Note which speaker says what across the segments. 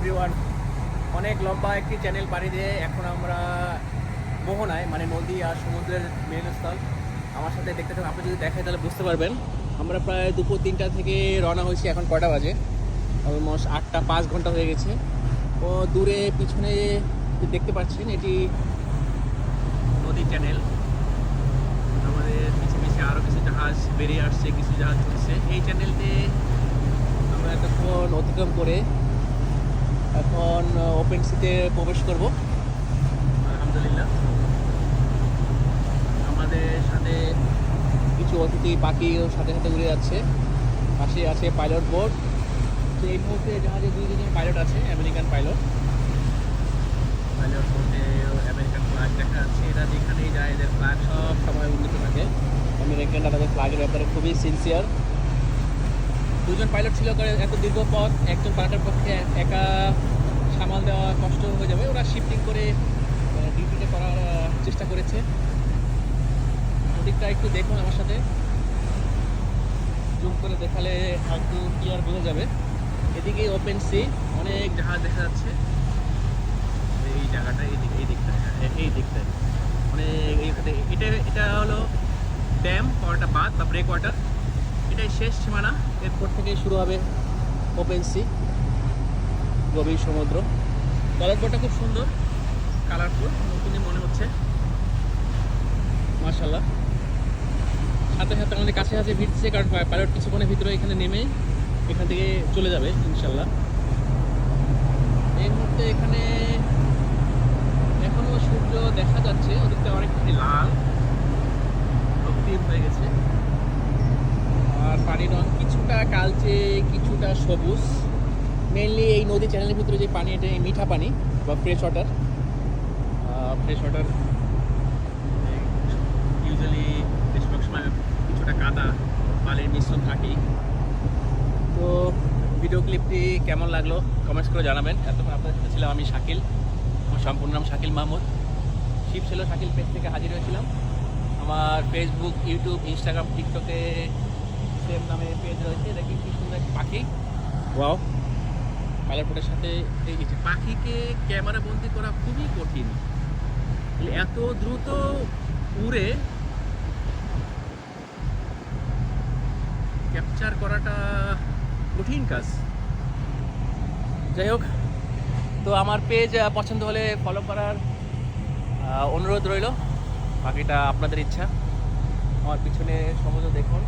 Speaker 1: Everyone, অনেক লম্বা একটি চ্যানেল পাড়ি দিয়ে এখন আমরা মোহনায়, মানে নদী আর সমুদ্রের মিলনস্থল। আমার সাথে দেখতে থাকুন, আপনি যদি দেখেন তাহলে বুঝতে পারবেন। আমরা প্রায় দুপুর 3টা থেকে রওনা হয়েছি, এখন কটা বাজে? অলমোস্ট 8টা 5 ঘন্টা হয়ে গেছে। ও দূরে পিছনে দেখতে পাচ্ছেন, এটি নদী চ্যানেল। আমাদের পিছিয়ে পিছিয়ে আরও কিছু জাহাজ বেরিয়ে আসছে, কিছু জাহাজ চলছে। এই চ্যানেলটি আমরা এতক্ষণ অতিক্রম করে এখন ওপেন সিতে প্রবেশ করব আলহামদুলিল্লাহ। আমাদের সাথে কিছু অতিথি পাখিও সাথে সাথে উড়ে যাচ্ছে। পাশে আছে পাইলট বোর্ড। তো এই মুহূর্তে জাহাজে 2 জন পাইলট আছে, আমেরিকান পাইলট বোর্ডে আমেরিকান ফ্ল্যাগ দেখা যাচ্ছে। এরা যেখানেই যায় এদের ফ্ল্যাগ সব সময় উন্নত থাকে। আমেরিকানরা তাদের ফ্ল্যাগের ব্যাপারে খুবই সিনসিয়ার। 2জন পাইলট ছিল করে এত দীর্ঘ পথ একজন পাইলটের পক্ষে একা সামাল দেওয়া কষ্ট হয়ে যাবে। ওরা শিফটিং করে ডিউটিটা করার চেষ্টা করেছে। ওদিকটা একটু দেখুন, আমার সাথে জুম করে দেখালে একটু ক্লিয়ার বোঝা যাবে। এদিকে ওপেন সি, অনেক জাহাজ দেখা যাচ্ছে। এই জায়গাটা এই দিকটায় অনেক এইখানে এটা হলো ড্যাম একটা বাঁধ বা ব্রেক ওয়াটার। এটাই শেষ সীমানা, এরপর থেকে শুরু হবে ওপেন সি, গভীর সমুদ্র। পাইলট বোটটা খুব সুন্দর, কালারফুল, নতুনই মনে হচ্ছে মাশাআল্লাহ। সাথে সাথে আমাদের কাছে ভিড়ছে, কারণ পাইলট কিছুক্ষণের ভিতরে এখানে নেমে এখান থেকে চলে যাবে ইনশাল্লাহ। এই মুহূর্তে এখানে এখনো সূর্য দেখা যাচ্ছে, ওদিকটা অনেকখানি লাল রক্তিম হয়ে গেছে। আর পানির রং কিছুটা কালচে, কিছুটা সবুজ। মেইনলি এই নদী চ্যানেলের ভিতরে যে পানি, এটা মিঠা পানি বা ফ্রেশ ওয়াটার। ইউজুয়ালি বেশিরভাগ সময় কিছুটা কাদা বালির মিশ্রণ থাকেই। তো ভিডিও ক্লিপটি কেমন লাগলো কমেন্টস করে জানাবেন। এতক্ষণ আপনাদের সাথে ছিলাম আমি শাকিল, আমার সম্পূর্ণ নাম শাকিল মাহমুদ। শিব ছিল শাকিল পেজ থেকে হাজির হয়েছিলাম। আমার ফেসবুক, ইউটিউব, ইনস্টাগ্রাম, টিকটকে সেম নামে পেজ রয়েছে। দেখি কি সুন্দর একটি পাখি, ওয়াও। পাইলট বোটের সাথে এই পাখিকে ক্যামেরা বন্দি করা খুবই কঠিন। এত দ্রুত উড়ে ক্যাপচার করাটা কঠিন কাজ। যাই হোক, তো আমার পেজ পছন্দ হলে ফলো করার অনুরোধ রইল। বাকিটা আপনাদের ইচ্ছা। আমার পিছনে সমুদ্র দেখুন,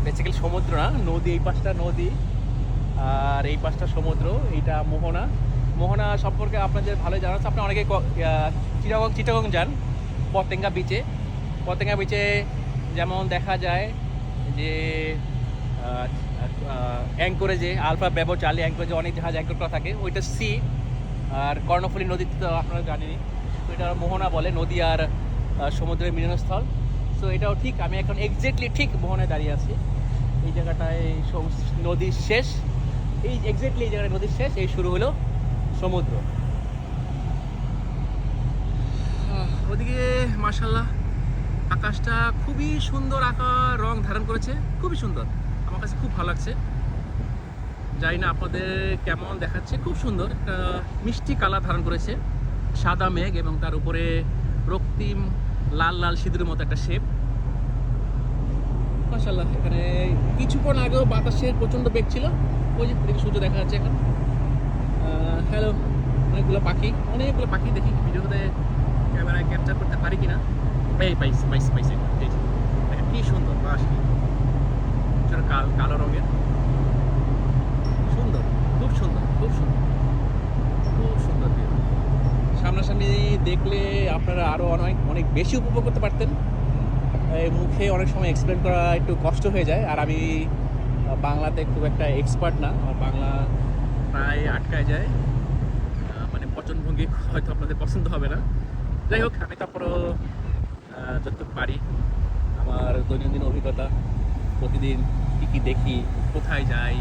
Speaker 1: বেসিক্যালি সমুদ্র না, নদী। এই পাশটা নদী আর এই পাশটা সমুদ্র। এইটা মোহনা সম্পর্কে আপনাদের ভালোই জানা আছে। আপনি অনেকে চিটাগং যান, পতেঙ্গা বিচে যেমন দেখা যায় যে অ্যাঙ্করে যে আলফা ব্যাবো চার্লি অ্যাঙ্করে যে অনেক জাহাজ অ্যাঙ্কর করা থাকে, ওইটা সি। আর কর্ণফুলী নদীতে তো আপনারা জানেনই, তো এটা মোহনা বলে, নদী আর সমুদ্রের মিলনস্থল। সো এটাও ঠিক, আমি এখন এক্স্যাক্টলি ঠিক মোহনায় দাঁড়িয়ে আছি। এই জায়গাটায় নদীর শেষ, এই এক্স্যাক্টলি এই জায়গায় নদীর শেষ, এই শুরু হলো সমুদ্র। ওদিকে মাশাআল্লাহ আকাশটা খুবই সুন্দর রং ধারণ করেছে, খুবই সুন্দর। আমার কাছে খুব ভালো লাগছে। জানি না আপনাদের কেমন দেখাচ্ছে। খুব সুন্দর একটা মিষ্টি কালার ধারণ করেছে, সাদা মেঘ এবং তার উপরে রক্তিম লাল লাল সিঁদুরের মতো একটা শেপ। মাশাআল্লাহ, এখানে কিছুক্ষণ আগেও বাতাসের প্রচণ্ড বেগ ছিল। ওই যে সূর্য দেখা যাচ্ছে এখন। হ্যালো, অনেকগুলো পাখি দেখি ভিডিওতে ক্যামেরায় ক্যাপচার করতে পারি কিনা। পাইছি দেখেন কি সুন্দর বাস, কালো রঙের, সুন্দর, খুব সুন্দর ভিউ। সামনাসামনি দেখলে আপনারা আরও অনেক বেশি উপভোগ করতে পারতেন। মুখে অনেক সময় এক্সপ্লেন করা একটু কষ্ট হয়ে যায়। আর আমি বাংলাতে খুব একটা এক্সপার্ট না, আমার বাংলা প্রায় আটকায় যায়। মানে বচনভঙ্গি হয়তো আপনাদের পছন্দ হবে না। যাই হোক, আমি তারপরও যতটুকু পারি আমার দৈনন্দিন অভিজ্ঞতা, প্রতিদিন কী কী দেখি, কোথায় যাই,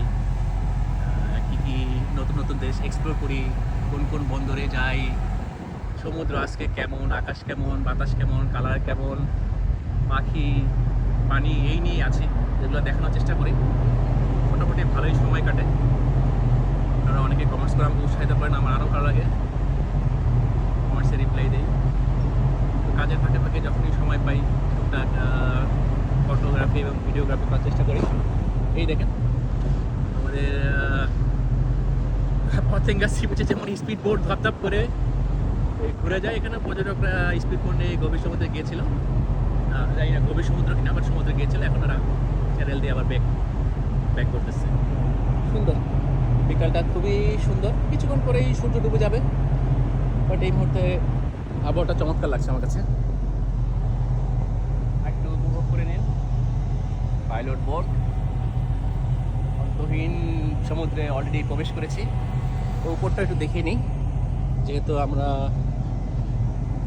Speaker 1: কী নতুন দেশ এক্সপ্লোর করি, কোন বন্দরে যাই, সমুদ্র আজকে কেমন, আকাশ কেমন, বাতাস কেমন, কালার কেমন, পাখি, পানি, এই নিয়ে আছি। এগুলো দেখানোর চেষ্টা করি। মোটামুটি ভালোই সময় কাটে। আপনারা অনেকে কমেন্টস করে আমাকে উৎসাহিত করেন, আমার আরও ভালো লাগে। কমেন্টসে রিপ্লাই দিই। তো কাজের ফাঁকে ফাঁকে যখনই সময় পাই টুকটাক ফটোগ্রাফি এবং ভিডিওগ্রাফি করার চেষ্টা করি। এই দেখেন আমাদের পতেঙ্গা সি বিচে যেমন স্পিড বোট ধাপ করে ঘুরে যায়, এখানে পর্যটকরা স্পিড বোট নিয়ে গভীর সমুদ্রে গিয়েছিল। জানি না গভীর সমুদ্র কিনা, আবার সমুদ্রে গিয়েছিল, এখন ওরা চ্যানেল দিয়ে আবার ব্যাক করতেছে। সুন্দর, বিকালটা খুবই সুন্দর। কিছুক্ষণ পরেই সূর্য ডুবে যাবে, বাট এই মুহূর্তে আবহাওয়াটা চমৎকার লাগছে আমার কাছে। একটু উপভোগ করে নিন পাইলট বোট। অন্তহীন সমুদ্রে অলরেডি প্রবেশ করেছি। তো উপরটা একটু দেখিয়ে নিই, যেহেতু আমরা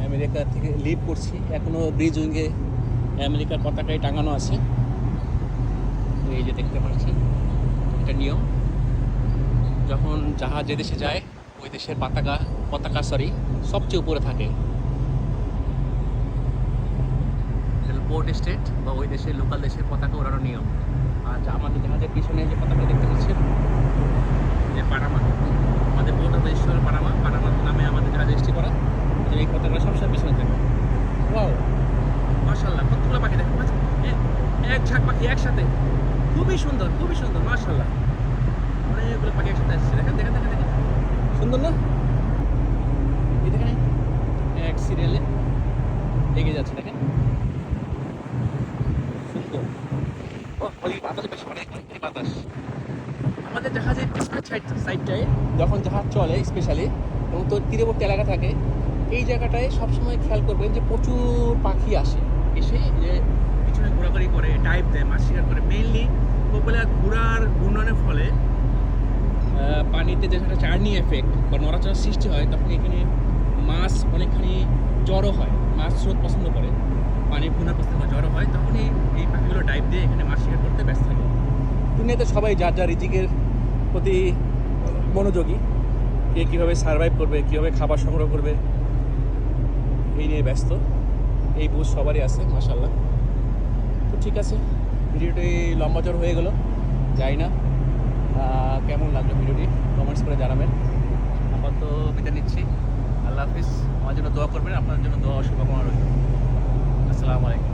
Speaker 1: আমেরিকা থেকে লিভ করছি, এখনও ব্রিজ উইংয়ে আমেরিকার পতাকায় টাঙানো আছে। তো এই যে দেখতে পাচ্ছেন, এটা নিয়ম, যখন জাহাজ যে দেশে যায় ওই দেশের পতাকা সবচেয়ে উপরে থাকে। পোর্ট স্টেট বা ওই দেশের লোকাল দেশের পতাকা ওড়ানোর নিয়ম। আর আমাদের জাহাজের পিছনে যে পতাকা দেখতে পাচ্ছেন, যে পানামা, আমাদের পোর্ট অফ দেশ পানামা নামে আমাদের জাহাজ রেজিস্ট্রি করা, এই পতাকা সবসময় পিছনে থাকে। ওয়াও, মাশাআল্লাহ, কতগুলো পাখি দেখেন, এক ঝাঁক পাখি একসাথে, খুবই সুন্দর মাশাআল্লাহ, অনেকগুলো পাখি একসাথে আসছে। দেখেন দেখেন দেখেন দেখেন, সুন্দর না? এই দেখেন এক সিরিয়ালে এগিয়ে যাচ্ছে, দেখেন সুন্দর। ওই বাতাস বেশ অনেক বাতাস। আমাদের জাহাজের সাইডটায় যখন জাহাজ চলে স্পেশালি, এবং তোর তীরবর্তী এলাকা থাকে, এই জায়গাটায় সবসময় খেয়াল করবেন যে প্রচুর পাখি আসে, এসে যে পিছনে ঘোরাঘুরি করে, টাইপ দেয়, মাছ শিকার করে। মেইনলি পপুলার ঘোরার ঘূর্ণনের ফলে পানিতে যে একটা চার্নি এফেক্ট বা নড়াচড়ার সৃষ্টি হয়, তখন এখানে মাছ অনেকখানি জড়ো হয়। মাছ স্রোত পছন্দ করে, পানির ঘূর্ণার পছন্দ করে, জড়ো হয়, তখনই এই পাখিগুলো ডাইভ দিয়ে এখানে মাছ শিকার করতে ব্যস্ত থাকে। দুনিয়াতে সবাই যার যার রিজিকের প্রতি মনোযোগী, কে কীভাবে সার্ভাইভ করবে, কীভাবে খাবার সংগ্রহ করবে, এই নিয়ে ব্যস্ত। এই বুঝ সবারই আছে, মাশাআল্লাহ। তো ঠিক আছে, ভিডিওটি লম্বাচড় হয়ে গেল, যাই না কেমন লাগলো ভিডিওটি কমেন্টস করে জানাবেন। আপাতত বিদায় নিচ্ছি, আল্লাহ হাফিজ। আমার জন্য দোয়া করবেন, আপনার জন্য দোয়া শুভকামনা রইল। আসসালামু আলাইকুম।